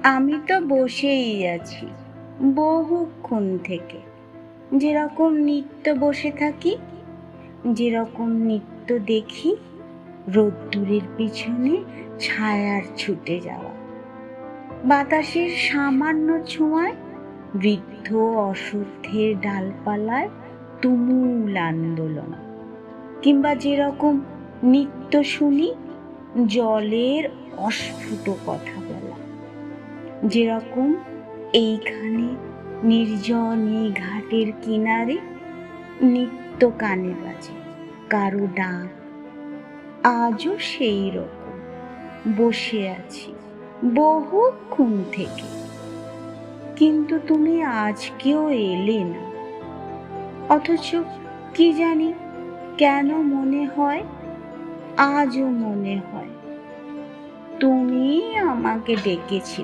আমি তো বসেই আছি বহুক্ষণ থেকে, যেরকম নিত্য বসে থাকি, যেরকম নিত্য দেখি রোদ্দুরের পিছনে ছায়ার ছুটে যাওয়া, বাতাসের সামান্য ছোঁয়ায় বৃদ্ধ অশ্বত্থের ডালপালায় তুমুল আন্দোলন, কিংবা যেরকম নিত্য শুনি জলের অস্ফুট কথা বলা, যেরকম এইখানে নির্জন এই ঘাটের কিনারে নিত্য কানে বাজে কারো ডাক। আজও সেই রকম বসে আছি বহুক্ষণ থেকে, কিন্তু তুমি আজকেও এলে না। অথচ কি জানি কেন মনে হয়, আজও মনে হয় তুমি আমাকে ডেকেছিলে।